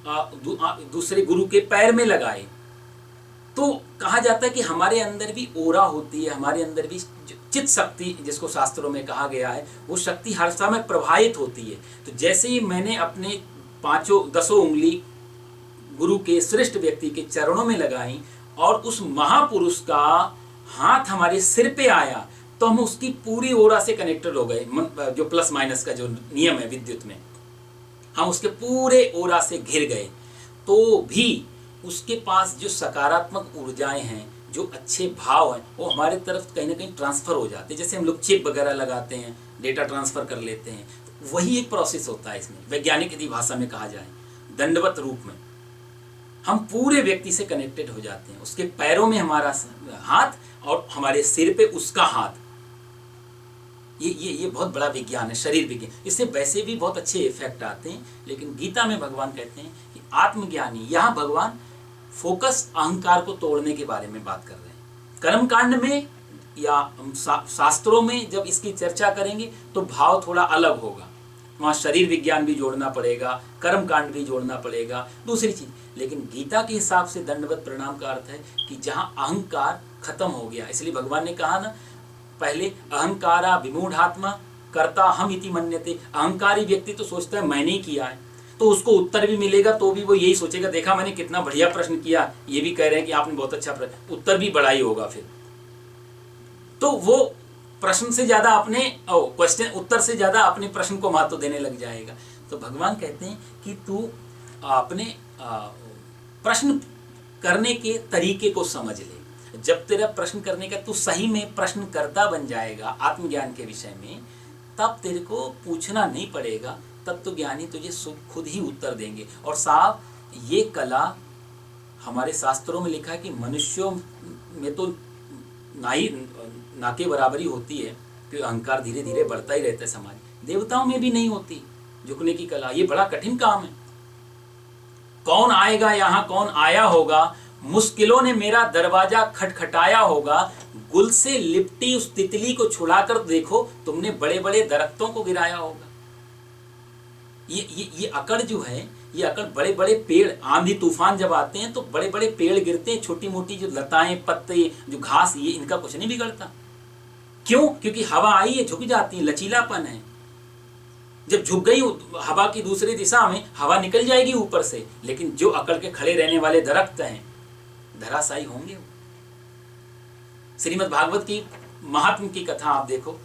दूसरे गुरु के पैर में लगाए, तो कहा जाता है कि हमारे अंदर भी ओरा होती है, हमारे अंदर भी चित्त शक्ति जिसको शास्त्रों में कहा गया है, वो शक्ति हर समय प्रवाहित होती है। तो जैसे ही मैंने अपने 10 उंगली गुरु के श्रेष्ठ व्यक्ति के चरणों में लगाई और उस महापुरुष का हाथ हमारे सिर पे आया, तो हम उसकी पूरी ओरा से कनेक्टेड हो गए। जो प्लस माइनस का जो नियम है विद्युत में, हम उसके पूरे ओरा से घिर गए। तो भी उसके पास जो सकारात्मक ऊर्जाएं हैं, जो अच्छे भाव हैं, वो हमारे तरफ कहीं ना कहीं ट्रांसफ़र हो जाते हैं। जैसे हम लोग चिप वगैरह लगाते हैं, डेटा ट्रांसफ़र कर लेते हैं, तो वही एक प्रोसेस होता है इसमें। वैज्ञानिक यदि भाषा में कहा जाए, दंडवत रूप में हम पूरे व्यक्ति से कनेक्टेड हो जाते हैं। उसके पैरों में हमारा हाथ और हमारे सिर पे उसका हाथ। ये बहुत बड़ा विज्ञान है, शरीर विज्ञान। इससे वैसे भी बहुत अच्छे इफेक्ट आते हैं। लेकिन गीता में भगवान कहते हैं कि आत्मज्ञानी, यहाँ भगवान फोकस अहंकार को तोड़ने के बारे में बात कर रहे हैं। कर्मकांड में या शास्त्रों में जब इसकी चर्चा करेंगे तो भाव थोड़ा अलग होगा। वहाँ शरीर विज्ञान भी जोड़ना पड़ेगा, कर्मकांड भी जोड़ना पड़ेगा, दूसरी चीज। लेकिन गीता के हिसाब से दंडवत प्रणाम का अर्थ है कि जहाँ अहंकार खत्म हो गया। इसलिए भगवान ने कहा ना, पहले अहंकारा विमूढ़ात्मा कर्ता हम इति मन्यते। अहंकारी व्यक्ति तो सोचता है मैंने ही किया है, तो उसको उत्तर भी मिलेगा तो भी वो यही सोचेगा, देखा मैंने कितना बढ़िया प्रश्न किया। ये भी कह रहे हैं कि आपने बहुत अच्छा प्रश्न, उत्तर भी बड़ा ही होगा फिर। तो वो प्रश्न से ज्यादा अपने क्वेश्चन, उत्तर से ज्यादा अपने प्रश्न को महत्व देने लग जाएगा। तो भगवान कहते हैं कि तू अपने प्रश्न करने के तरीके को समझ ले। जब तेरा प्रश्न करने का तू सही में प्रश्नकर्ता बन जाएगा आत्मज्ञान के विषय में, तब तेरे को पूछना नहीं पड़ेगा। तत्वज्ञानी तुझे खुद ही उत्तर देंगे। और साहब, ये कला हमारे शास्त्रों में लिखा है कि मनुष्यों में तो ना के बराबरी होती है, कि अहंकार धीरे धीरे बढ़ता ही रहता है समाज। देवताओं में भी नहीं होती झुकने की कला। ये बड़ा कठिन काम है। कौन आएगा यहाँ, कौन आया होगा, मुश्किलों ने मेरा दरवाजा खटखटाया होगा, गुल से लिपटी उस तितली को छुड़ाकर देखो, तुमने बड़े बड़े दरख्तों को गिराया होगा। ये अकड़ जो है, ये अकड़ बड़े बड़े पेड़, आंधी तूफान जब आते हैं तो बड़े बड़े पेड़ गिरते हैं, छोटी मोटी जो लताएं, पत्ते, जो घास, ये इनका कुछ नहीं बिगड़ता। क्यों? क्योंकि हवा आई है, झुक जाती है, लचीलापन है। जब झुक गई हवा की दूसरी दिशा में, हवा निकल जाएगी ऊपर से, लेकिन जो अकड़ के खड़े रहने वाले दरख्त हैं धराशायी होंगे। श्रीमद् भागवत की महात्म की कथा आप देखो।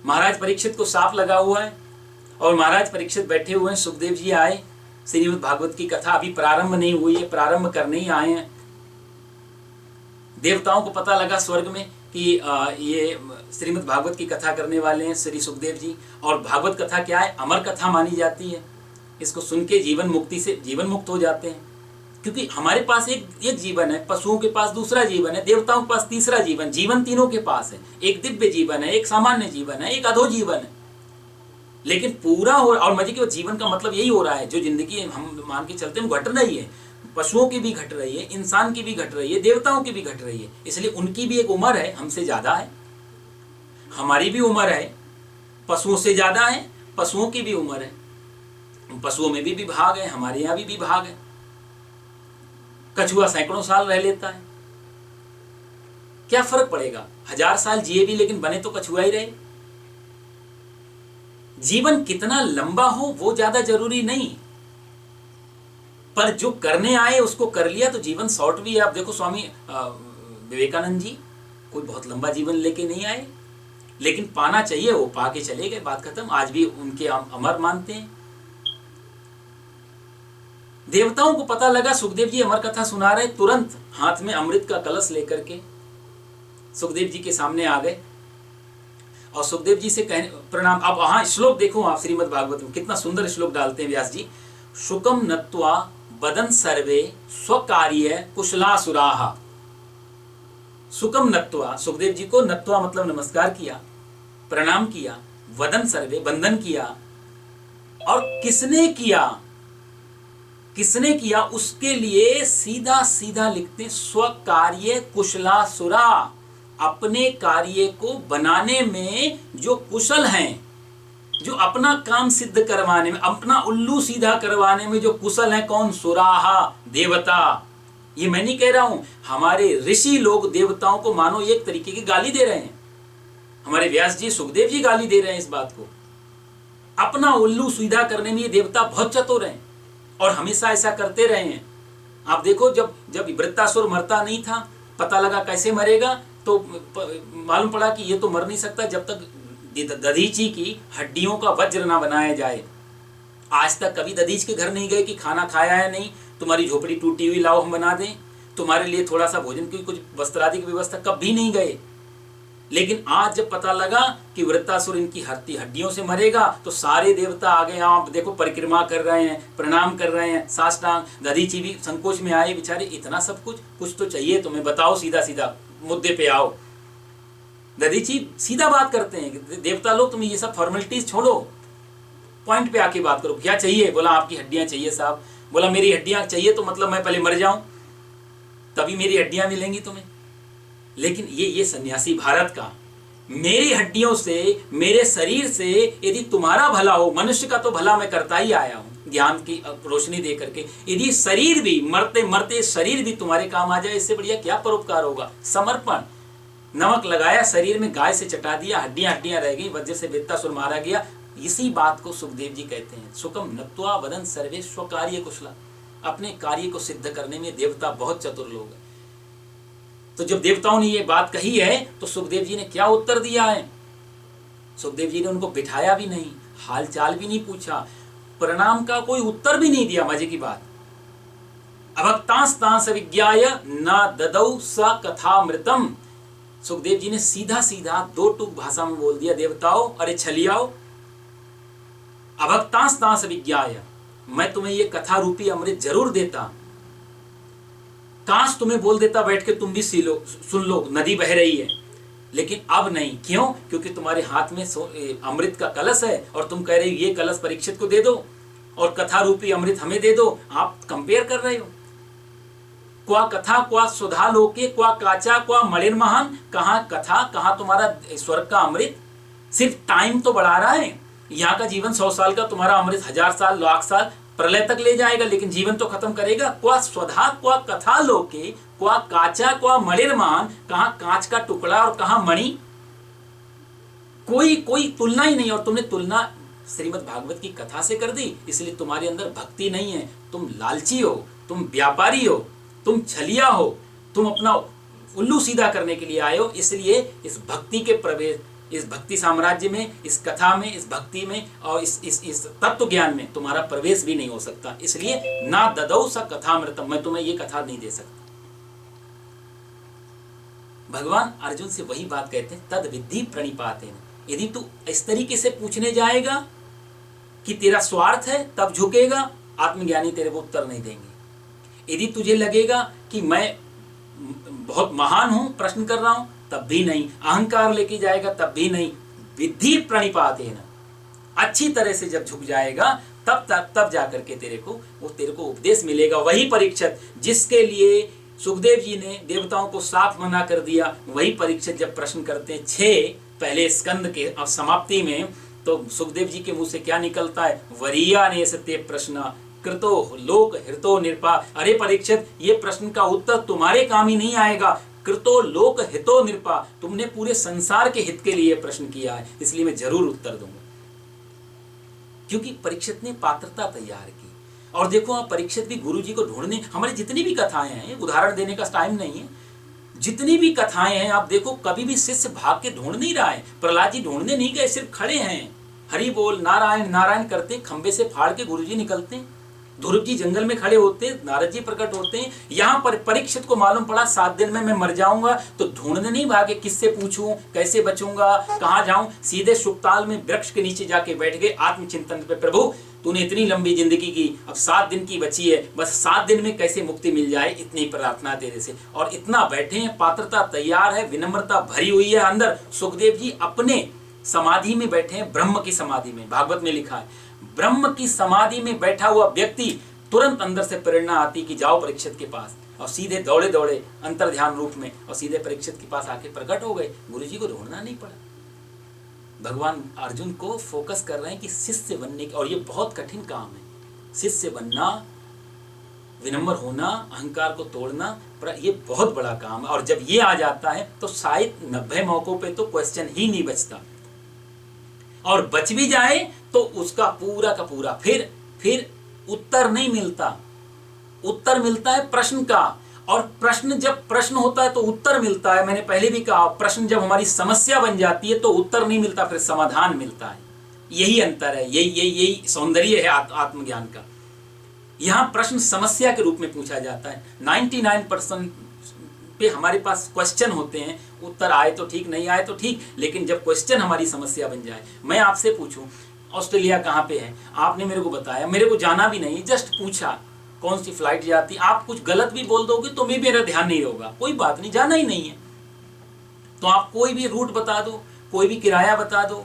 महाराज परीक्षित को सांप लगा हुआ है और महाराज परीक्षित बैठे हुए हैं। सुखदेव जी आए, श्रीमद् भागवत की कथा अभी प्रारंभ नहीं हुई है, प्रारंभ करने ही आए हैं। देवताओं को पता लगा स्वर्ग में कि ये श्रीमद् भागवत की कथा करने वाले हैं श्री सुखदेव जी। और भागवत कथा क्या है? अमर कथा मानी जाती है। इसको सुन के जीवन मुक्त हो जाते हैं। क्योंकि हमारे पास एक जीवन है, पशुओं के पास दूसरा जीवन है, देवताओं के पास तीसरा जीवन, जीवन तीनों के पास है। एक दिव्य जीवन है, एक सामान्य जीवन है, एक अधो जीवन है। लेकिन पूरा हो, और मजे की जीवन का मतलब यही हो रहा है, जो जिंदगी हम मान के चलते हैं घट रही है, पशुओं की भी घट रही है, इंसान की भी घट रही है, देवताओं की भी घट रही है। इसलिए उनकी भी एक उम्र है, हमसे ज्यादा है। हमारी भी उम्र है, पशुओं से ज्यादा है, पशुओं की भी उम्र है। पशुओं में भी विभाग है, हमारे यहाँ भी विभाग है। कछुआ सैकड़ों साल रह लेता है, क्या फर्क पड़ेगा? 1000 साल जिए भी, लेकिन बने तो कछुआ ही रहे। जीवन कितना लंबा हो वो ज्यादा जरूरी नहीं, पर जो करने आए उसको कर लिया तो जीवन शॉर्ट भी है। आप देखो स्वामी विवेकानंद जी कोई बहुत लंबा जीवन लेके नहीं आए, लेकिन पाना चाहिए, वो पाके चले गए, बात खत्म। आज भी उनके अमर मानते हैं। देवताओं को पता लगा सुखदेव जी अमर कथा सुना रहे, तुरंत हाथ में अमृत का कलश लेकर के सुखदेव जी के सामने आ गए और सुखदेव जी से कहने प्रणाम। अब वहां श्लोक देखो आप श्रीमद् भागवत में, कितना सुंदर श्लोक डालते हैं व्यास जी। शुकम नत्वा वदन सर्वे स्वकार्य कुशलासुराः। सुकम नत्वा, सुखदेव जी को नत्वा मतलब नमस्कार किया, प्रणाम किया, वदन सर्वे वंदन किया। और किसने किया उसके लिए सीधा सीधा लिखते स्वकार्य कुशलासुरा। अपने कार्य को बनाने में जो कुशल हैं, जो अपना काम सिद्ध करवाने में, अपना उल्लू सीधा करवाने में जो कुशल है, कौन? सुराहा, देवता। ये मैं नहीं कह रहा हूं, हमारे ऋषि लोग देवताओं को मानो एक तरीके की गाली दे रहे हैं। हमारे व्यास जी, सुखदेव जी गाली दे रहे हैं इस बात को। अपना उल्लू सीधा करने में ये देवता बहुत चतुर हैं और हमेशा ऐसा करते रहे हैं। आप देखो, जब वृत्तासुर मरता नहीं था, पता लगा कैसे मरेगा, तो मालूम पड़ा कि ये तो मर नहीं सकता जब तक दधीची की हड्डियों का वज्र ना बनाया जाए। आज तक कभी दधीच के घर नहीं गए कि खाना खाया है नहीं, तुम्हारी झोपड़ी टूटी हुई, लाओ हम बना दें, तुम्हारे लिए थोड़ा सा भोजन की कुछ वस्त्रादि की व्यवस्था, कभी नहीं गए। लेकिन आज जब पता लगा कि वृत्तासुर इनकी हड्डियों से मरेगा, तो सारे देवता आ गए। आप देखो परिक्रमा कर रहे हैं, प्रणाम कर रहे हैं, साष्टांग। दधीची भी संकोच में आए बेचारे, इतना सब कुछ तो चाहिए तुम्हें, बताओ, सीधा सीधा मुद्दे पे आओ। दधीची सीधा बात करते हैं, देवता लोग तुम ये सब फॉर्मेलिटीज छोड़ो, पॉइंट पे आके बात करो, क्या चाहिए? बोला आपकी हड्डियां चाहिए साहब। बोला मेरी हड्डियां चाहिए तो मतलब मैं पहले मर जाऊं तभी मेरी हड्डियां मिलेंगी तुम्हें। लेकिन ये सन्यासी भारत का, मेरी हड्डियों से, मेरे शरीर से यदि तुम्हारा भला हो, मनुष्य का तो भला मैं करता ही आया हूं ज्ञान की रोशनी दे करके, यदि शरीर भी मरते मरते शरीर भी तुम्हारे काम आ जाए, इससे बढ़िया क्या परोपकार होगा? समर्पण। नमक लगाया शरीर में, गाय से चटा दिया, हड्डियां रह गई, वज्र से वृत्तासुर मारा गया। इसी बात को सुखदेव जी कहते हैं, सुखम नत्वा वदन सर्वे स्वकार्य कुशला। अपने कार्य को सिद्ध करने में देवता बहुत चतुर लोग हैं। तो जब देवताओं ने ये बात कही है तो सुखदेव जी ने क्या उत्तर दिया है? सुखदेव जी ने उनको बिठाया भी नहीं, हाल चाल भी नहीं पूछा, प्रणाम का कोई उत्तर भी नहीं दिया। मजे की बात, अभक्तांस्तांस विज्ञाय न ददौ स कथामृतम। सुखदेव जी ने सीधा सीधा दो टूक भाषा में बोल दिया, देवताओं अरे छलियाओ, अभक्तांस्तांस विज्ञाय, मैं तुम्हें ये कथा रूपी अमृत जरूर देता, काश तुम्हें बोल देता बैठ के तुम भी सुन लो, नदी बह रही है, लेकिन अब नहीं। क्यों? क्योंकि तुम्हारे हाथ में अमृत का कलश है और तुम कह रहे हो ये कलश परीक्षित को दे दो और कथा रूपी अमृत हमें दे दो। आप कंपेयर कर रहे हो। क्वा कथा क्वा सुधा लोके क्वा काचा क्वा मलिन महान। कहाँ कथा, कहाँ तुम्हारा स्वर्ग का अमृत? सिर्फ टाइम तो बढ़ा रहा है। यहाँ का जीवन 100 साल का, तुम्हारा अमृत 1000 साल, लाख साल, प्रलय तक ले जाएगा, लेकिन जीवन तो खत्म करेगा। क्वा स्वधा क्वा कथा लोके क्वा काचा क्वा मणिर्मान। कहाँ कांच का टुकड़ा और कहाँ मणि? कोई तुलना ही नहीं। और तुमने तुलना श्रीमद् भागवत की कथा से कर दी, इसलिए तुम्हारे अंदर भक्ति नहीं है। तुम लालची हो, तुम व्यापारी हो, तुम छलिया हो, तुम अपना उल्लू सीधा करने के लिए आए हो। इसलिए इस भक्ति के प्रवेश, इस भक्ति साम्राज्य में, इस कथा में, इस भक्ति में और इस तत्व ज्ञान में तुम्हारा प्रवेश भी नहीं हो सकता। इसलिए ना ददौ स कथामृतम, मैं तुम्हें ये कथा नहीं दे सकता। भगवान अर्जुन से वही बात कहते हैं, तद विद्धि प्रणिपातेन। यदि तू इस तरीके से पूछने जाएगा कि तेरा स्वार्थ है, तब झुकेगा, आत्मज्ञानी तेरे को उत्तर नहीं देंगे। यदि तुझे लगेगा कि मैं बहुत महान हूं, प्रश्न कर रहा हूं, तब भी नहीं। अहंकार लेके जाएगा, तब भी नहीं। विद्धि प्रणिपातेन, अच्छी तरह से जब झुक जाएगा तब जाकर के तेरे को उपदेश मिलेगा। वही परीक्षित जिसके लिए सुखदेव जी ने देवताओं को साफ मना कर दिया, वही परीक्षित जब प्रश्न करते हैं 6 पहले स्कंद के समाप्ति में, तो सुखदेव जी के मुंह से क्या निकलता है? वरीया ने सत्य प्रश्न कृतो लोक हितो निरपा। अरे परीक्षित, ये प्रश्न का उत्तर तुम्हारे काम ही नहीं आएगा। कृतो लोक हितो निरपा, तुमने पूरे संसार के हित के लिए प्रश्न किया है, इसलिए मैं जरूर उत्तर दूंगा। क्योंकि परीक्षित ने पात्रता तैयार की। और देखो आप, परीक्षित भी गुरु जी को ढूंढने, हमारी जितनी भी कथाएं हैं, उदाहरण देने का टाइम नहीं है, जितनी भी कथाएं हैं आप देखो, कभी भी शिष्य भाग के ढूंढ नहीं रहा है। प्रहलाद जी ढूंढने नहीं गए, सिर्फ खड़े हैं, हरि बोल नारायण नारायण करते, खंबे से फाड़ के गुरु जी निकलते हैं। ध्रुव जी जंगल में खड़े होते हैं, नारद जी प्रकट होते हैं। यहाँ पर परीक्षित को मालूम पड़ा 7 दिन में मैं मर जाऊंगा, तो ढूंढने नहीं भागे, किससे पूछूं, कैसे बचूंगा, कहाँ जाऊं। सीधे सुप्ताल में वृक्ष के नीचे जाके बैठ गए आत्मचिंतन पे। प्रभु तूने इतनी लंबी जिंदगी की, अब 7 दिन की बची है, बस 7 दिन में कैसे मुक्ति मिल जाए, इतनी प्रार्थना तेरे से। और इतना बैठे हैं, पात्रता तैयार है, विनम्रता भरी हुई है अंदर। सुखदेव जी अपने समाधि में बैठे हैं, ब्रह्म की समाधि में। भागवत में लिखा है, ब्रह्म की समाधि में बैठा हुआ व्यक्ति, तुरंत अंदर से प्रेरणा आती कि जाओ परीक्षित के पास, और सीधे दौड़े दौड़े अंतर ध्यान रूप में और सीधे परीक्षित के पास आके प्रकट हो गए। गुरु जी को ढूंढना नहीं पड़ा। भगवान अर्जुन को फोकस कर रहे हैं कि शिष्य बनने की, और ये बहुत कठिन काम है। शिष्य बनना, विनम्र होना, अहंकार को तोड़ना, पर ये बहुत बड़ा काम है। और जब ये आ जाता है तो शायद 90 मौकों पे तो क्वेश्चन ही नहीं बचता, और बच भी जाए तो उसका पूरा का पूरा फिर उत्तर नहीं मिलता। उत्तर मिलता है प्रश्न का, और प्रश्न जब प्रश्न होता है तो उत्तर मिलता है। मैंने पहले भी कहा, प्रश्न जब हमारी समस्या बन जाती है तो उत्तर नहीं मिलता, फिर समाधान मिलता है। यही अंतर है, यही सौंदर्य है आत्मज्ञान का। यहाँ प्रश्न समस्या के रूप में पूछा जाता है। 99% पे हमारे पास क्वेश्चन होते हैं, उत्तर आए तो ठीक, नहीं आए तो ठीक, लेकिन जब क्वेश्चन हमारी समस्या बन जाए, मैं आपसे पूछूं ऑस्ट्रेलिया कहाँ पे है, आपने मेरे को बताया, मेरे को जाना भी नहीं, जस्ट पूछा कौन सी फ्लाइट जाती, आप कुछ गलत भी बोल दोगे तो भी मेरा ध्यान नहीं होगा, कोई बात नहीं, जाना ही नहीं है। तो आप कोई भी रूट बता दो, कोई भी किराया बता दो,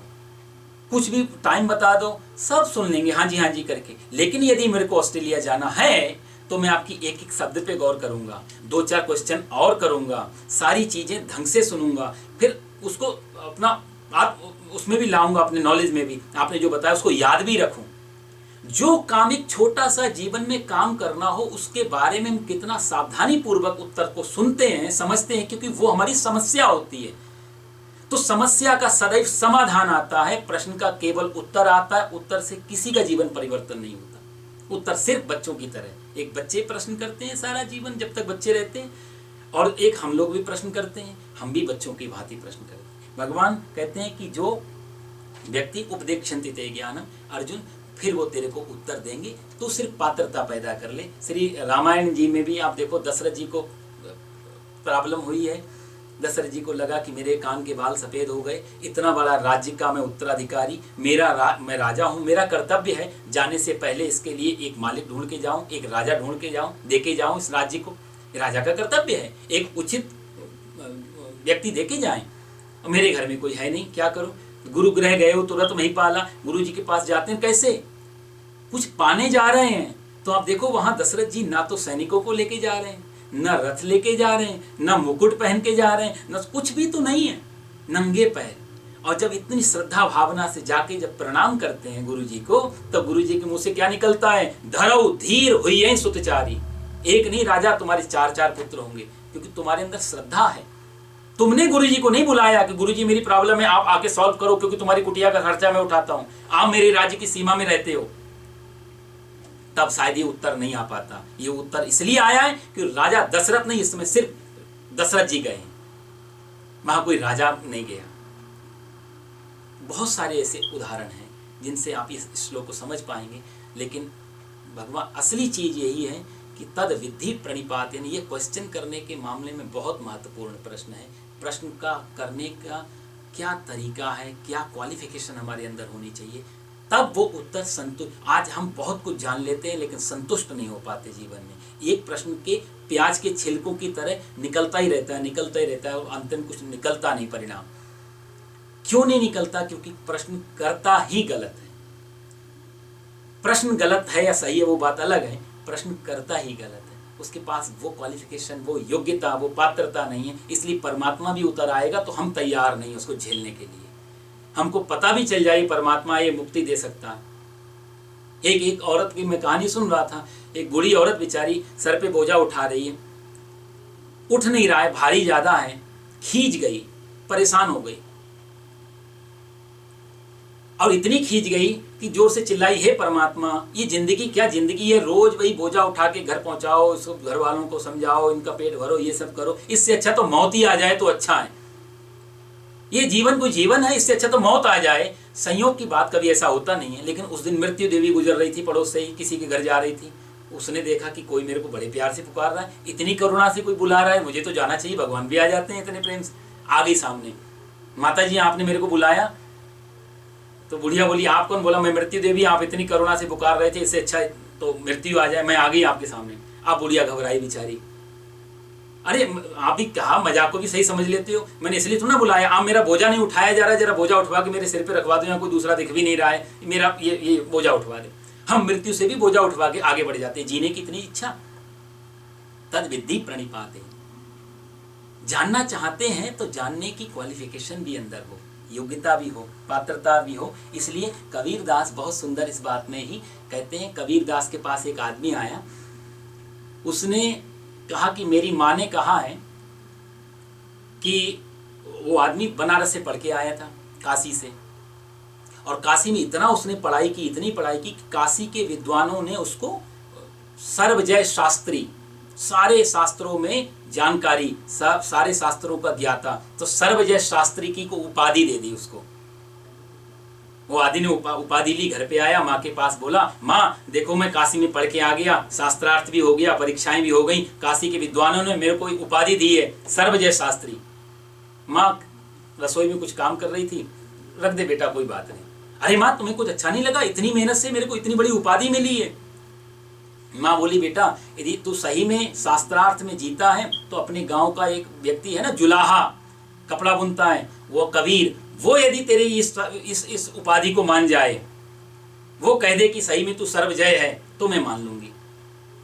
कुछ भी टाइम बता दो, सब सुन लेंगे हाँ जी करके। लेकिन यदि मेरे को ऑस्ट्रेलिया जाना है तो मैं आपकी एक एक शब्द पे गौर करूंगा, 2-4 क्वेश्चन और करूंगा, सारी चीजें ढंग से सुनूंगा, फिर उसको अपना आप उसमें भी लाऊंगा, अपने नॉलेज में भी आपने जो बताया उसको याद भी रखूं। जो काम एक छोटा सा जीवन में काम करना हो उसके बारे में हम कितना सावधानी पूर्वक उत्तर को सुनते हैं, समझते हैं, क्योंकि वो हमारी समस्या होती है। तो समस्या का सदैव समाधान आता है, प्रश्न का केवल उत्तर आता है। उत्तर से किसी का जीवन परिवर्तन नहीं होता। उत्तर सिर्फ बच्चों की तरह, एक बच्चे प्रश्न करते हैं सारा जीवन जब तक बच्चे रहते हैं, और एक हम लोग भी प्रश्न करते हैं, हम भी बच्चों की भांति प्रश्न करते हैं। भगवान कहते हैं कि जो व्यक्ति उपदेक्षन्ति ते ज्ञानम, अर्जुन फिर वो तेरे को उत्तर देंगे, तो सिर्फ पात्रता पैदा कर ले। श्री रामायण जी में भी आप देखो, दशरथ जी को प्रॉब्लम हुई है, दशरथ जी को लगा कि मेरे कान के बाल सफ़ेद हो गए, इतना बड़ा राज्य का मैं उत्तराधिकारी, मैं राजा हूँ, मेरा कर्तव्य है जाने से पहले इसके लिए एक मालिक ढूंढ के जाऊँ, एक राजा ढूंढ के जाऊँ, दे के जाऊँ इस राज्य को। राजा का कर्तव्य है, एक उचित व्यक्ति दे के जाएँ। मेरे घर में कोई है नहीं, क्या करूँ? गुरु गृह गए हो तुरंत नहीं पाला, गुरु जी के पास जाते हैं, कैसे कुछ पाने जा रहे हैं। तो आप देखो वहां दशरथ जी ना तो सैनिकों को लेके जा रहे हैं, न रथ लेके जा रहे हैं, न मुकुट पहन के जा रहे हैं, न कुछ भी तो नहीं है, नंगे पैर। और जब इतनी श्रद्धा भावना से जाके जब प्रणाम करते हैं गुरु जी को, तब गुरु जी के मुंह से क्या निकलता है? धरौ धीर हुई है सुतचारी। एक नहीं राजा, तुम्हारे 4-4 पुत्र होंगे, क्योंकि तुम्हारे अंदर श्रद्धा है। तुमने गुरु जी को नहीं बुलाया कि गुरु जी मेरी प्रॉब्लम है, आप आके सॉल्व करो, क्योंकि तुम्हारी कुटिया का खर्चा मैं उठाता हूं, आप मेरे राज्य की सीमा में रहते हो। तब शायद ये उत्तर नहीं आ पाता। ये उत्तर इसलिए आया है कि राजा दशरथ नहीं, इस समय सिर्फ दशरथ जी गए, वहां कोई राजा नहीं गया। बहुत सारे ऐसे उदाहरण हैं जिनसे आप इस श्लोक को समझ पाएंगे। लेकिन भगवान असली चीज यही है कि तद विद्धि प्रणिपातेन, ये क्वेश्चन करने के मामले में बहुत महत्वपूर्ण प्रश्न है। प्रश्न का करने का क्या तरीका है, क्या क्वालिफिकेशन हमारे अंदर होनी चाहिए, तब वो उत्तर संतुष्ट। आज हम बहुत कुछ जान लेते हैं लेकिन संतुष्ट नहीं हो पाते जीवन में। एक प्रश्न के प्याज के छिलकों की तरह निकलता ही रहता है और अंत में कुछ निकलता नहीं परिणाम। क्यों नहीं निकलता? क्योंकि प्रश्न करता ही गलत है। प्रश्न गलत है या सही है वो बात अलग है, प्रश्न करता ही गलत है। उसके पास वो क्वालिफिकेशन, वो योग्यता, वो पात्रता नहीं है। इसलिए परमात्मा भी उतर आएगा तो हम तैयार नहीं उसको झेलने के लिए। हमको पता भी चल जाए परमात्मा ये मुक्ति दे सकता है। एक औरत की मैं कहानी सुन रहा था। एक बूढ़ी औरत बेचारी सर पे बोझा उठा रही है, उठ नहीं रहा है, भारी ज्यादा है, खींच गई, परेशान हो गई, और इतनी खींच गई कि जोर से चिल्लाई, हे परमात्मा ये जिंदगी क्या जिंदगी है, रोज वही बोझा उठा के घर पहुंचाओ, सब घर वालों को समझाओ, इनका पेट भरो, ये सब करो, इससे अच्छा तो मौत ही आ जाए तो अच्छा है। ये जीवन कोई जीवन है, इससे अच्छा तो मौत आ जाए। संयोग की बात, कभी ऐसा होता नहीं है। लेकिन उस दिन मृत्यु देवी गुजर रही थी, पड़ोस से ही किसी के घर जा रही थी। उसने देखा कि कोई मेरे को बड़े प्यार से पुकार रहा है, इतनी करुणा से कोई बुला रहा है, मुझे तो जाना चाहिए, भगवान भी आ जाते हैं इतने प्रेम से। आ गई सामने, माता जी आपने मेरे को बुलाया? तो बुढ़िया बोली, आप कौन? बोला मैं मृत्यु देवी, आप इतनी करुणा से पुकार रहे थे, इससे अच्छा तो मृत्यु आ जाए, मैं आ गई आपके सामने। आप बुढ़िया घबराई बेचारी। अरे आप भी कहा, मजाक को भी सही समझ लेते हो, मैंने इसलिए तो ना बुलाया, आप मेरा बोझा नहीं उठाया जा रहा है, जरा बोझा उठवा के मेरे सिर पे रखवा दो, यहाँ कोई दूसरा दिख भी नहीं रहा है, मेरा ये बोझा उठवा दे। हम मृत्यु से भी बोझा उठवा के आगे बढ़ जाते हैं, जीने की इतनी इच्छा। तद विद्धि प्रणिपाते, जानना चाहते हैं तो जानने की क्वालिफिकेशन भी अंदर हो, योग्यता भी हो, पात्रता भी हो। इसलिए कबीरदास बहुत सुंदर इस बात में ही कहते हैं। कबीरदास के पास एक आदमी आया, उसने कहा कि मेरी माँ ने कहा है कि वो आदमी बनारस से पढ़ के आया था, काशी से, और काशी में इतना उसने पढ़ाई की, इतनी पढ़ाई की कि काशी के विद्वानों ने उसको सर्वजय शास्त्री, सारे शास्त्रों में जानकारी, सारे शास्त्रों का ज्ञाता, तो सर्वजय शास्त्री की को उपाधि दे दी उसको। वो आदि ने उपाधि ली, घर पे आया, माँ के पास बोला, माँ देखो मैं काशी में पढ़ के आ गया, शास्त्रार्थ भी हो गया, परीक्षाएं भी हो गई, काशी के विद्वानों ने मेरे को उपाधि दी है सर्वजय शास्त्री। माँ रसोई में कुछ काम कर रही थी, रख दे बेटा कोई बात नहीं। अरे माँ तुम्हें कुछ अच्छा नहीं लगा, इतनी मेहनत से मेरे को इतनी बड़ी उपाधि मिली है। माँ बोली बेटा यदि तू सही में शास्त्रार्थ में जीता है तो अपने गांव का एक व्यक्ति है ना, जुलाहा, कपड़ा बुनता है, वो कबीर, वो यदि तेरे इस उपाधि को मान जाए, वो कह दे कि सही में तू सर्वजय है, तो मैं मान लूंगी।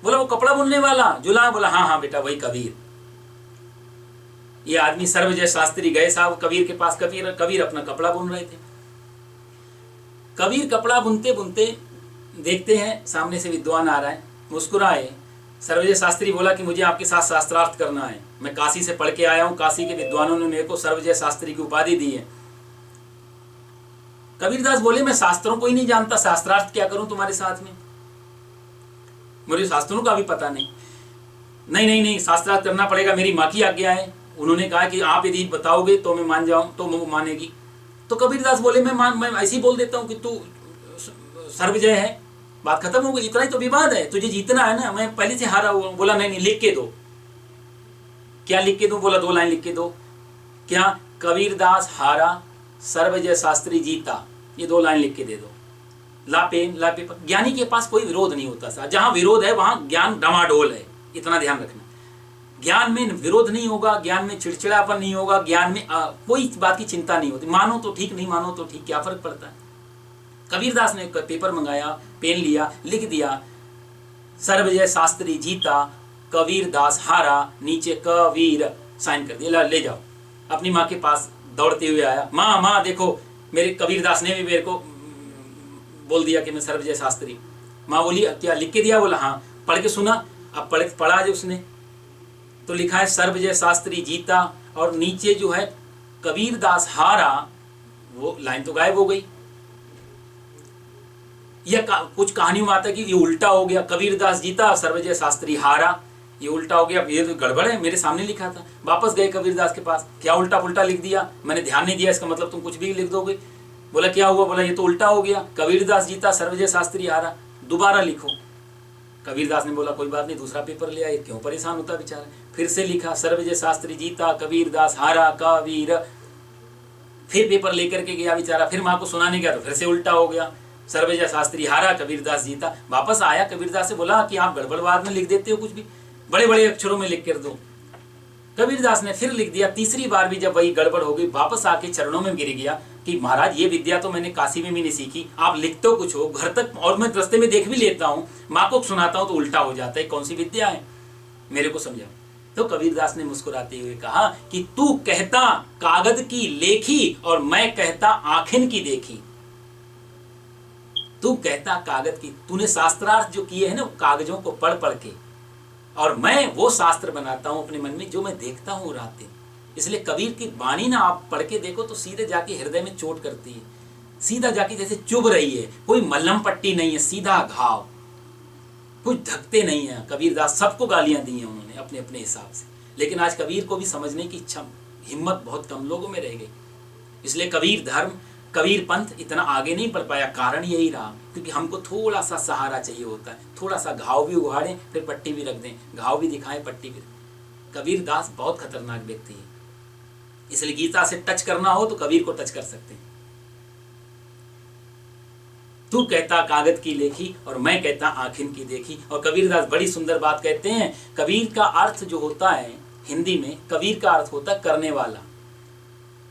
बोला वो कपड़ा बुनने वाला जुलाहा? बोला हाँ हाँ बेटा वही कबीर। ये आदमी सर्वजय शास्त्री गए साहब कबीर के पास। कबीर अपना कपड़ा बुन रहे थे। कबीर कपड़ा बुनते बुनते देखते हैं सामने से विद्वान आ रहा है, मुस्कुराए। सर्वजय शास्त्री बोला कि मुझे आपके साथ शास्त्रार्थ करना है, मैं काशी से पढ़ के आया हूं, काशी के विद्वानों ने मेरे को सर्वजय शास्त्री की उपाधि दी है। कबीरदास बोले मैं शास्त्रों को ही नहीं जानता, शास्त्रार्थ क्या करूं तुम्हारे साथ में, मुझे शास्त्रों का भी पता नहीं। नहीं शास्त्रार्थ करना पड़ेगा, मेरी माँ की आज्ञा है। उन्होंने कहा कि आप यदि बताओगे तो मैं मान जाऊं, तो वो मानेगी। तो कबीरदास बोले मैं ऐसे ही बोल देता हूं कि तू सर्वजय है, बात खत्म हो गई। इतना ही तो विवाद है, तुझे जीतना है ना, मैं पहले से हारा हुआ। बोला नहीं लिख के दो। क्या लिख के दो? बोला 2 लाइन लिख के दो। क्या? कबीरदास हारा, सर्वजय शास्त्री जीता, ये 2 लाइन लिख के दे दो। ला पेन ला पेपर। ज्ञानी के पास कोई विरोध नहीं होता साहब, जहां विरोध है वहां ज्ञान डमाडोल है, इतना ध्यान रखना। ज्ञान में विरोध नहीं होगा, ज्ञान में चिड़चिड़ापन नहीं होगा, ज्ञान में कोई बात की चिंता नहीं होती। मानो तो ठीक, नहीं मानो तो ठीक, क्या फर्क पड़ता है। कबीरदास ने पेपर मंगाया, पेन लिया, लिख दिया सर्वजय शास्त्री जीता, कबीरदास हारा, नीचे कबीर साइन कर दिया, ले जाओ। अपनी माँ के पास दौड़ते हुए आया, माँ देखो मेरे कबीरदास ने भी मेरे को बोल दिया कि मैं सर्वजय शास्त्री। माँ बोली क्या लिख के दिया? बोला हाँ। पढ़ के सुना? अब पढ़ा जो उसने, तो लिखा है सर्वजय शास्त्री जीता, और नीचे जो है कबीरदास हारा, वो लाइन तो गायब हो गई। यह कुछ कहानियों में आता है कि ये उल्टा हो गया, कबीरदास जीता सर्वजय शास्त्री हारा, ये उल्टा हो गया, ये तो गड़बड़ है, मेरे सामने लिखा था। वापस गए कबीरदास के पास, क्या उल्टा पुल्टा लिख दिया, मैंने ध्यान नहीं दिया, इसका मतलब तुम कुछ भी लिख दोगे। बोला क्या हुआ? बोला ये तो उल्टा हो गया, कबीरदास जीता सर्वजय शास्त्री हारा, दोबारा लिखो। कबीरदास ने बोला कोई बात नहीं, दूसरा पेपर ले आए, क्यों परेशान होता बेचारा। फिर से लिखा सर्वजय शास्त्री जीता, कबीरदास हारा, कबीर। फिर पेपर लेकर के गया बेचारा, फिर माँ को सुनाने गया तो फिर से उल्टा हो गया, सर्वजय शास्त्री हारा, कबीरदास जीता। वापस आया, कबीरदास से बोला कि आप गड़बड़वाद में लिख देते हो, कुछ भी बड़े बड़े अक्षरों में लिख कर दो। कबीरदास ने फिर लिख दिया। तीसरी बार भी जब वही गड़बड़ हो गई, वापस आके चरणों में गिर गया कि महाराज ये विद्या तो मैंने काशी में भी नहीं सीखी, आप लिख तो कुछ हो, घर तक और मैं रास्ते में देख भी लेता हूँ, माँ को सुनाता हूँ तो उल्टा हो जाता है, कौन सी विद्या है, मेरे को समझाओ। तो कबीरदास ने मुस्कुराते हुए कहा कि तू कहता कागज की लेखी और मैं कहता आँखिन की देखी। तू कहता कागज की, तूने शास्त्रार्थ जो किए हैं ना कागजों को पढ़ पढ़ के, और मैं वो शास्त्र बनाता हूं अपने मन में जो मैं देखता हूं रात दिन। इसलिए कबीर की वाणी ना आप पढ़ के देखो तो सीधे जाके हृदय में चोट करती है, सीधा जाके जैसे चुभ रही है, कोई मल्लम पट्टी नहीं है, सीधा घाव, कुछ धकते नहीं है। कबीरदास सबको गालियां दी हैं उन्होंने अपने अपने हिसाब से, लेकिन आज कबीर को भी समझने की इच्छा, हिम्मत बहुत कम लोगों में रह गई। इसलिए कबीर धर्म, कबीर पंथ इतना आगे नहीं बढ़ पाया, कारण यही रहा क्योंकि हमको थोड़ा सा सहारा चाहिए होता है, थोड़ा सा घाव भी उघाड़ें फिर पट्टी भी रख दें, घाव भी दिखाएं पट्टी भी। कबीर दास बहुत खतरनाक व्यक्ति है, इसलिए गीता से टच करना हो तो कबीर को टच कर सकते हैं। तू कहता कागज की लेखी और मैं कहता आँखिन की देखी। और कबीरदास बड़ी सुंदर बात कहते हैं, कबीर का अर्थ जो होता है हिंदी में, कबीर का अर्थ होता है करने वाला,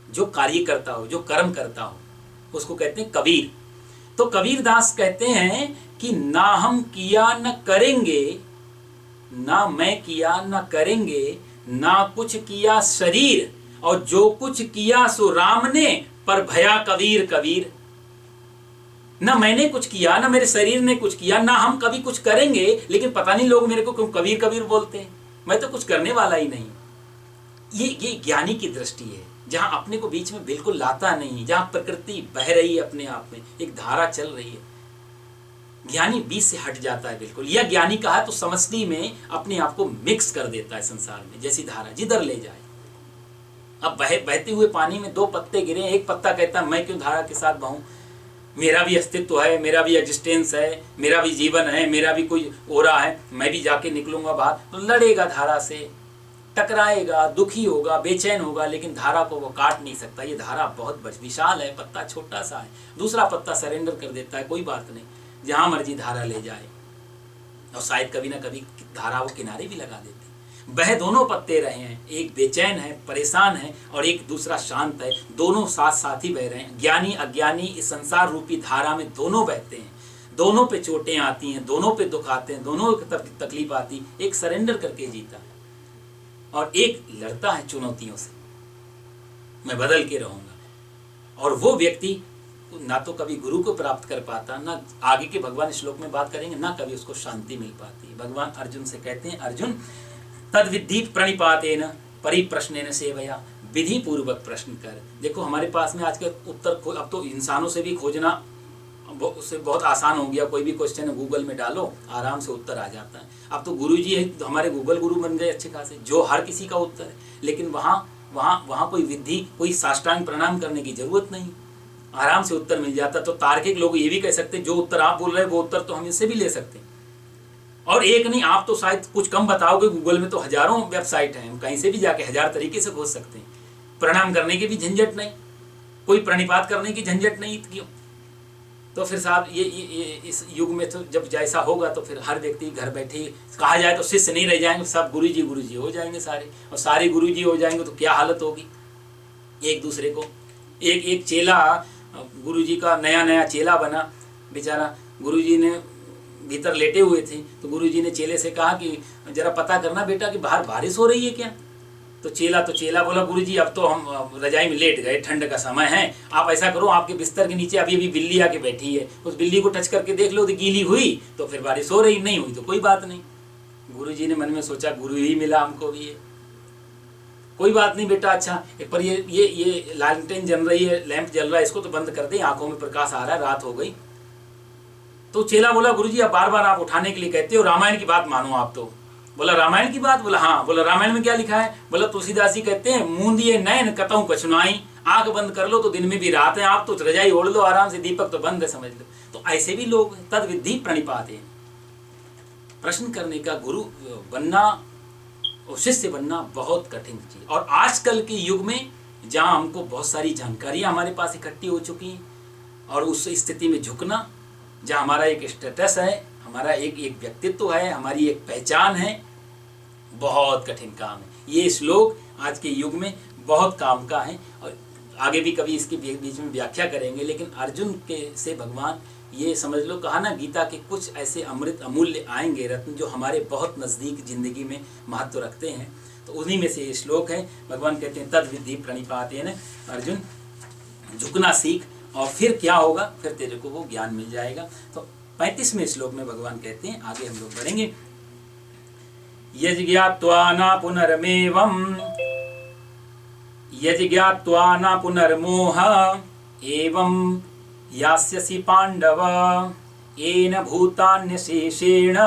जो कार्य करता हो, जो कर्म करता हो, उसको कहते हैं कबीर। तो कबीरदास कहते हैं कि ना हम किया न करेंगे, ना मैं किया न करेंगे, ना कुछ किया शरीर, और जो कुछ किया सो राम ने पर भया कबीर कबीर। ना मैंने कुछ किया, ना मेरे शरीर ने कुछ किया, ना हम कभी कुछ करेंगे, लेकिन पता नहीं लोग मेरे को क्यों कबीर कबीर बोलते हैं। मैं तो कुछ करने वाला ही नहीं। ये ज्ञानी की दृष्टि है, जहां अपने को बीच में बिल्कुल लाता नहीं, जहां प्रकृति बह रही है अपने आप में, एक धारा चल रही है, ज्ञानी बीच से हट जाता है बिल्कुल। या ज्ञानी कहा तो समष्टि में अपने आप को मिक्स कर देता है संसार में, जैसी धारा जिधर ले जाए। अब बहते हुए पानी में दो पत्ते गिरे, एक पत्ता कहता है मैं क्यों धारा के साथ बहूं, मेरा भी अस्तित्व है, मेरा भी एग्जिस्टेंस है, मेरा भी जीवन है, मेरा भी कोई ओरा है, मैं भी जाके निकलूंगा बाहर। तो लड़ेगा धारा से, टकराएगा, दुखी होगा, बेचैन होगा, लेकिन धारा को वो काट नहीं सकता। ये धारा बहुत विशाल है, पत्ता छोटा सा है। दूसरा पत्ता सरेंडर कर देता है, कोई बात नहीं, जहां मर्जी धारा ले जाए। और शायद कभी ना कभी धारा वो किनारे भी लगा देती। वह दोनों पत्ते रहे हैं, एक बेचैन है, परेशान है, और एक दूसरा शांत है, दोनों साथ साथ ही बह रहे हैं। ज्ञानी अज्ञानी इस संसार रूपी धारा में दोनों बहते हैं, दोनों पे चोटें आती हैं, दोनों पे दुख आते हैं, दोनों की तकलीफ आती। एक सरेंडर करके जीता है और एक लड़ता है चुनौतियों से, मैं बदल के रहूंगा। और वो व्यक्ति ना तो कभी गुरु को प्राप्त कर पाता, ना आगे के भगवान श्लोक में बात करेंगे, ना कभी उसको शांति मिल पाती। भगवान अर्जुन से कहते हैं, अर्जुन तद विद्धि प्रणिपातेन परिप्रश्नेन सेवया, विधि पूर्वक प्रश्न कर। देखो हमारे पास में आज के उत्तर अब तो इंसानों से भी खोजना उससे बहुत आसान हो गया। कोई भी क्वेश्चन गूगल में डालो, आराम से उत्तर आ जाता है। अब तो गुरु जी है, तो हमारे गूगल गुरु बन गए अच्छे खासे, जो हर किसी का उत्तर है। लेकिन वहाँ कोई विधि, कोई साष्टांग प्रणाम करने की जरूरत नहीं, आराम से उत्तर मिल जाता। तो तार्किक लोग ये भी कह सकते हैं जो उत्तर आप बोल रहे हैं वो उत्तर तो हम इससे भी ले सकते हैं। और एक नहीं, आप तो शायद कुछ कम बताओगे, गूगल में तो हजारों वेबसाइट हैं, कहीं से भी जाके हजार तरीके से खोज सकते हैं। प्रणाम करने की भी झंझट नहीं, कोई प्रणिपात करने की झंझट नहीं। क्यों? तो फिर साहब ये इस युग में तो जब जैसा होगा तो फिर हर व्यक्ति घर बैठे, कहा जाए तो शिष्य नहीं रह जाएंगे, सब गुरुजी हो जाएंगे सारे। और सारे गुरुजी हो जाएंगे तो क्या हालत होगी। एक दूसरे को एक चेला, गुरुजी का नया चेला बना, बेचारा गुरुजी ने भीतर लेटे हुए थे, तो गुरुजी ने चेले से कहा कि जरा पता करना बेटा कि बाहर बारिश हो रही है क्या। तो चेला बोला, गुरुजी अब तो हम रजाई में लेट गए, ठंड का समय है, आप ऐसा करो आपके बिस्तर के नीचे अभी बिल्ली आके बैठी है, उस बिल्ली को टच करके देख लो, तो गीली हुई तो फिर बारिश हो रही, नहीं हुई तो कोई बात नहीं। गुरुजी ने मन में सोचा, गुरु ही मिला हमको भी, ये कोई बात नहीं बेटा, अच्छा पर ये लालटेन जल रही है, लैंप जल रहा है, इसको तो बंद कर दें, आंखों में प्रकाश आ रहा है, रात हो गई। तो चेला बोला, गुरुजी अब बार बार आप उठाने के लिए कहते हो, रामायण की बात मानो आप तो। बोला रामायण की बात? बोला हाँ। बोला रामायण में क्या लिखा है? बोला तुलसीदास जी कहते हैं, मूंदिए नैन कतऊ कछुनाई, आंख बंद कर लो तो दिन में भी रात है, आप तो रजाई ओढ़ लो आराम से, दीपक तो बंद है समझ लो। तो ऐसे भी लोग तद विद्धि प्रणिपाते, प्रश्न करने का गुरु बनना और शिष्य बनना बहुत कठिन चीज। और आजकल के युग में जहाँ हमको बहुत सारी जानकारियां हमारे पास इकट्ठी हो चुकी हैं, और उस स्थिति में झुकना, जहाँ हमारा एक स्टेटस है, हमारा एक व्यक्तित्व है, हमारी एक पहचान है, बहुत कठिन काम है। ये श्लोक आज के युग में बहुत काम का है, और आगे भी कभी इसके बीच में व्याख्या करेंगे। लेकिन अर्जुन के से भगवान ये समझ लो, कहा ना गीता के कुछ ऐसे अमृत अमूल्य आएंगे रत्न जो हमारे बहुत नज़दीक जिंदगी में महत्व रखते हैं, तो उन्हीं में से ये श्लोक है। भगवान कहते हैं तद विद्धि प्रणिपातेन, अर्जुन झुकना सीख, और फिर क्या होगा, फिर तेरे को वो ज्ञान मिल जाएगा। तो 35वें श्लोक में भगवान कहते हैं, आगे हम लोग बढ़ेंगे, यज्ञात्वा न पुनर्मोह एवं यास्यसि पांडव येन भूतान्यशेषेण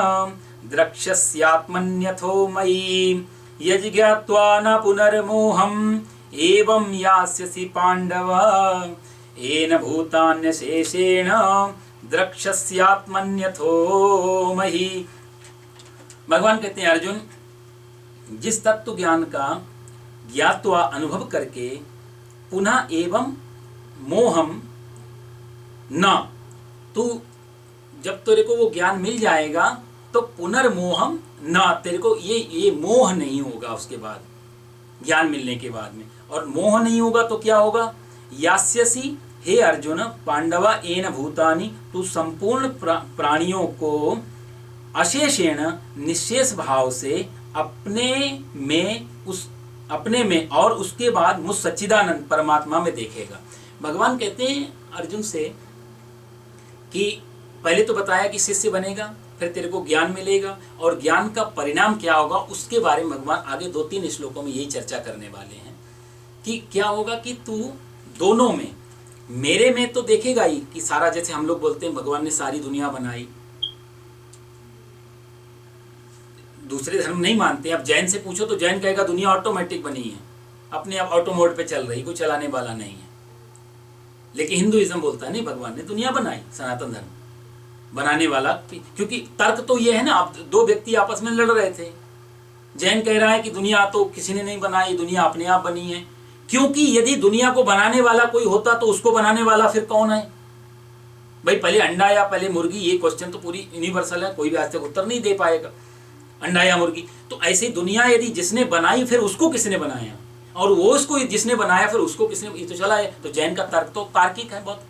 द्रक्ष्यस्यात्मन्यथो मयि। यज्ञात्वा न पुनर्मोहम् एवं यास्यसि पांडव येन भूतान्यशेषेण द्रक्ष्यस्यात्मन्यथो मयि। भगवान कहते हैं, अर्जुन जिस तत्व ज्ञान का ज्ञात्वा अनुभव करके पुनः एवं मोहम न, तू जब तेरे को वो ज्ञान मिल जाएगा तो पुनर्मोहम न, तेरे को ये मोह नहीं होगा उसके बाद, ज्ञान मिलने के बाद में। और मोह नहीं होगा तो क्या होगा, यास्यसि हे अर्जुन पांडवा येन भूतानि, तू संपूर्ण प्राणियों को अशेषेण निशेष भाव से अपने में और उसके बाद मुझ सच्चिदानंद परमात्मा में देखेगा। भगवान कहते हैं अर्जुन से कि पहले तो बताया कि शिष्य बनेगा, फिर तेरे को ज्ञान मिलेगा, और ज्ञान का परिणाम क्या होगा उसके बारे में भगवान आगे 2-3 श्लोकों में यही चर्चा करने वाले हैं कि क्या होगा कि तू दोनों में, मेरे में तो देखेगा ही कि सारा, जैसे हम लोग बोलते हैं भगवान ने सारी दुनिया बनाई, दूसरे धर्म नहीं मानते। अब जैन से पूछो तो जैन कहेगा दुनिया ऑटोमेटिक बनी है, अपने आप ऑटो मोड पे चल रही, कोई चलाने वाला नहीं है। लेकिन हिंदुइज्म बोलता है नहीं, भगवान ने दुनिया बनाई, सनातन धर्म बनाने वाला, क्योंकि तर्क तो ये है ना, अब 2 व्यक्ति आपस में लड़ रहे थे, जैन कह रहा है कि दुनिया तो किसी ने नहीं बनाई, दुनिया अपने आप बनी है, क्योंकि यदि दुनिया को बनाने वाला कोई होता तो उसको बनाने वाला फिर कौन है भाई? पहले अंडा या पहले मुर्गी? ये क्वेश्चन तो पूरी यूनिवर्सल है, कोई भी आज तक उत्तर नहीं दे पाएगा, अंडा या मुर्गी। तो ऐसे दुनिया यदि जिसने बनाई फिर उसको किसने बनाया, और वो उसको जिसने बनाया फिर उसको किसने, ये तो चला है। तो जैन का तर्क तो तार्किक है बहुत।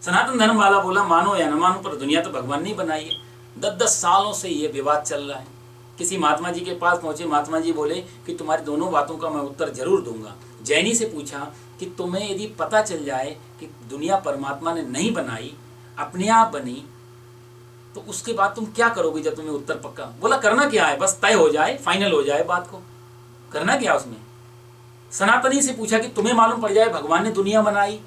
सनातन धर्म वाला बोला मानो या न मानो पर दुनिया तो भगवान ने बनाई है। 10-10 सालों से ये विवाद चल रहा है। किसी महात्मा जी के पास पहुंचे, महात्मा जी बोले कि तुम्हारी दोनों बातों का मैं उत्तर जरूर दूंगा। जैनी से पूछा कि तुम्हें यदि पता चल जाए कि दुनिया परमात्मा ने नहीं बनाई, अपने आप बनी, तो उसके बाद तुम क्या करोगे जब तुम्हें उत्तर पक्का? बोला करना क्या है, बस तय हो जाए, फाइनल हो जाए बात को, करना क्या उसमें। सनातनी से पूछा कि तुम्हें मालूम पड़ जाए भगवान ने दुनिया बनाई,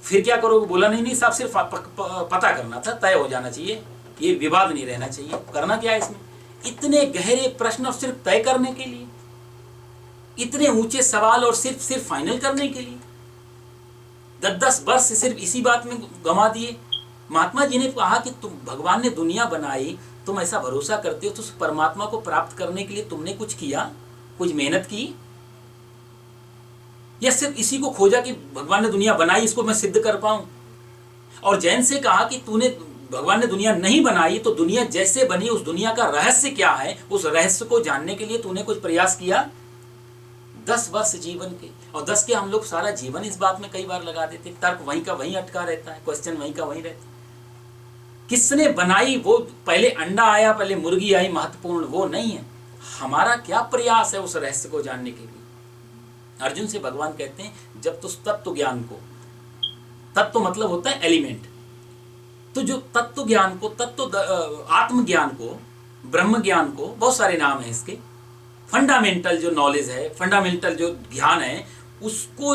फिर क्या करोगे? बोला नहीं, साहब सिर्फ पता करना था, तय हो जाना चाहिए, ये विवाद नहीं रहना चाहिए। करना क्या है इसमें? इतने गहरे प्रश्न और सिर्फ तय करने के लिए, इतने ऊंचे सवाल और सिर्फ फाइनल करने के लिए 10-10 वर्ष सिर्फ इसी बात में गंवा दिए। महात्मा जी ने कहा कि तुम, भगवान ने दुनिया बनाई, तुम ऐसा भरोसा करते हो तो उस परमात्मा को प्राप्त करने के लिए तुमने कुछ किया, कुछ मेहनत की, या सिर्फ इसी को खोजा कि भगवान ने दुनिया बनाई, इसको मैं सिद्ध कर पाऊं? और जैन से कहा कि तूने, भगवान ने दुनिया नहीं बनाई तो दुनिया जैसे बनी उस दुनिया का रहस्य क्या है, उस रहस्य को जानने के लिए तूने कुछ प्रयास किया? 10 वर्ष जीवन के, और 10 के हम लोग सारा जीवन इस बात में कई बार लगा देते। तर्क वहीं का वहीं अटका रहता है, क्वेश्चन वहीं का वहीं रहता है। किसने बनाई, वो पहले अंडा आया पहले मुर्गी आई, महत्वपूर्ण वो नहीं है। हमारा क्या प्रयास है उस रहस्य को जानने के लिए? अर्जुन से भगवान कहते हैं जब तो तत्व ज्ञान को, तत्व मतलब होता है एलिमेंट, तो जो तत्व ज्ञान को, आत्मज्ञान को, ब्रह्म ज्ञान को, बहुत सारे नाम है इसके, फंडामेंटल जो नॉलेज है, फंडामेंटल जो ज्ञान है, उसको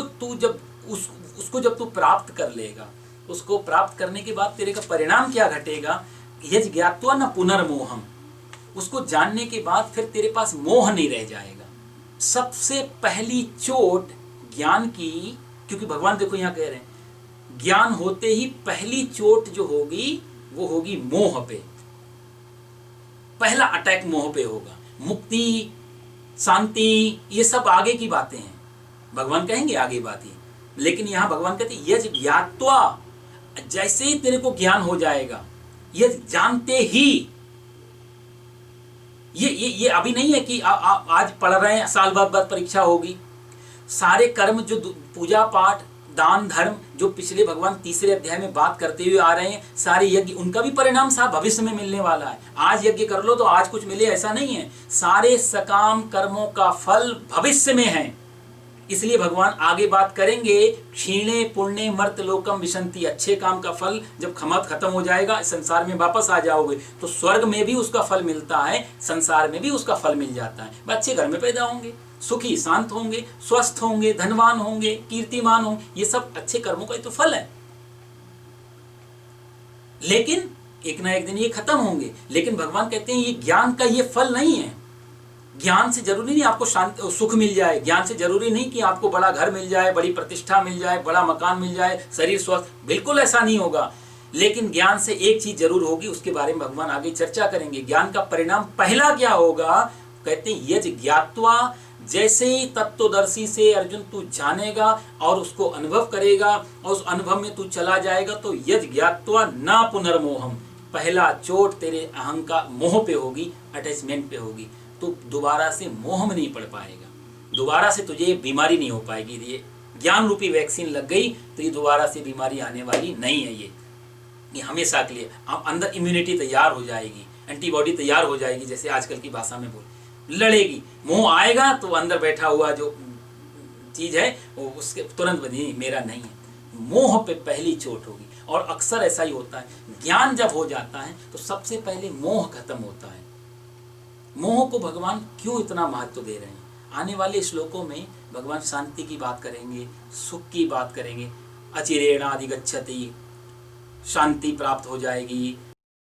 जब तू प्राप्त कर लेगा, उसको प्राप्त करने के बाद तेरे का परिणाम क्या घटेगा? यज् ज्ञात्वा न पुनर्मोहम, उसको जानने के बाद फिर तेरे पास मोह नहीं रह जाएगा। सबसे पहली चोट ज्ञान की, क्योंकि भगवान देखो यहां कह रहे हैं ज्ञान होते ही पहली चोट जो होगी वो होगी मोह पे। पहला अटैक मोह पे होगा। मुक्ति, शांति, ये सब आगे की बातें हैं, भगवान कहेंगे आगे बात ही। लेकिन यहां भगवान कहते यज् ज्ञात्वा, जैसे ही तेरे को ज्ञान हो जाएगा, यज् जानते ही, ये अभी नहीं है कि आज पढ़ रहे हैं साल बाद परीक्षा होगी। सारे कर्म जो पूजा पाठ दान धर्म जो पिछले भगवान 3रे अध्याय में बात करते हुए आ रहे हैं, सारे यज्ञ, उनका भी परिणाम साहब भविष्य में मिलने वाला है। आज यज्ञ कर लो तो आज कुछ मिले ऐसा नहीं है, सारे सकाम कर्मों का फल भविष्य में है। इसलिए भगवान आगे बात करेंगे, क्षीणे पुण्य मर्त लोकम विशंति, अच्छे काम का फल जब खत्म हो जाएगा, संसार में वापस आ जाओगे तो स्वर्ग में भी उसका फल मिलता है, संसार में भी उसका फल मिल जाता है। बच्चे घर में पैदा होंगे, सुखी शांत होंगे, स्वस्थ होंगे, धनवान होंगे, कीर्तिमान होंगे, ये सब अच्छे कर्मों का ही तो फल है। लेकिन एक ना एक दिन ये खत्म होंगे। लेकिन भगवान कहते हैं ये ज्ञान का ये फल नहीं है। ज्ञान से जरूरी नहीं आपको शांति सुख मिल जाए, ज्ञान से जरूरी नहीं कि आपको बड़ा घर मिल जाए, बड़ी प्रतिष्ठा मिल जाए, बड़ा मकान मिल जाए, शरीर स्वस्थ, बिल्कुल ऐसा नहीं होगा। लेकिन ज्ञान से एक चीज जरूर होगी, उसके बारे में भगवान आगे चर्चा करेंगे। ज्ञान का परिणाम पहला क्या होगा? कहते हैं यज् ज्ञात्वा, जैसे ही तत्वदर्शी से अर्जुन तू जानेगा और उसको अनुभव करेगा और उस अनुभव में तू चला जाएगा तो यज् ज्ञात्वा न पुनर्मोहम, पहला चोट तेरे अहंकार मोह पे होगी, अटैचमेंट पे होगी। तो दोबारा से मोह में नहीं पड़ पाएगा, दोबारा से तुझे ये बीमारी नहीं हो पाएगी। ये ज्ञान रूपी वैक्सीन लग गई तो ये दोबारा से बीमारी आने वाली नहीं है। ये हमेशा के लिए अंदर इम्यूनिटी तैयार हो जाएगी, एंटीबॉडी तैयार हो जाएगी, जैसे आजकल की भाषा में बोल, लड़ेगी। मोह आएगा तो अंदर बैठा हुआ जो चीज है वो उसके तुरंत बनी, मेरा नहीं है। मोह पे पहली चोट होगी। और अक्सर ऐसा ही होता है, ज्ञान जब हो जाता है तो सबसे पहले मोह खत्म होता है। मोह को भगवान क्यों इतना महत्व दे रहे हैं? आने वाले श्लोकों में भगवान शांति की बात करेंगे, सुख की बात करेंगे, अचिरेणाधिगच्छति, शांति प्राप्त हो जाएगी,